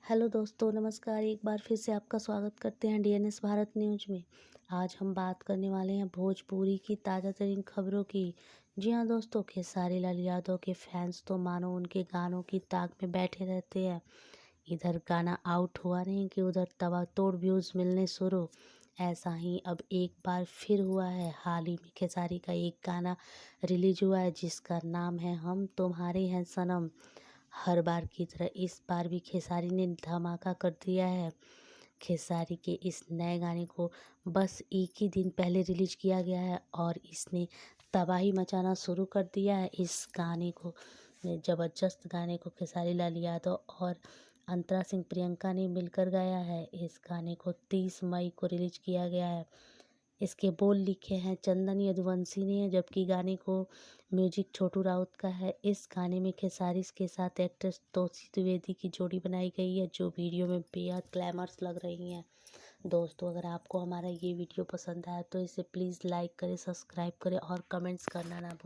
Hello दोस्तों, नमस्कार। एक बार फिर से आपका स्वागत करते हैं डीएनएस भारत न्यूज में। आज हम बात करने वाले हैं भोजपुरी की ताज़ा तरीन खबरों की। जी हाँ दोस्तों, खेसारी लाल यादव के फैंस तो मानो उनके गानों की ताक में बैठे रहते हैं। इधर गाना आउट हुआ नहीं कि उधर तबातोड़ व्यूज़ मिलने शुरू। ऐसा ही अब एक बार फिर हुआ है। हाल ही में खेसारी का एक गाना रिलीज हुआ है जिसका नाम है हम तुम्हारे हैं सनम। हर बार की तरह इस बार भी खेसारी ने धमाका कर दिया है। खेसारी के इस नए गाने को बस एक ही दिन पहले रिलीज किया गया है और इसने तबाही मचाना शुरू कर दिया है। इस गाने को ज़बरदस्त गाने को खेसारी लाल यादव और अंतरा सिंह प्रियंका ने मिलकर गाया है। इस गाने को 30 मई को रिलीज किया गया है। इसके बोल लिखे हैं चंदन यदुवंशी ने, जबकि गाने को म्यूजिक छोटू राउत का है। इस गाने में खेसारी के साथ एक्ट्रेस तौसी द्विवेदी की जोड़ी बनाई गई है, जो वीडियो में बेहद ग्लैमरस लग रही हैं। दोस्तों, अगर आपको हमारा ये वीडियो पसंद आया तो इसे प्लीज़ लाइक करें, सब्सक्राइब करें और कमेंट्स करना ना भूलें।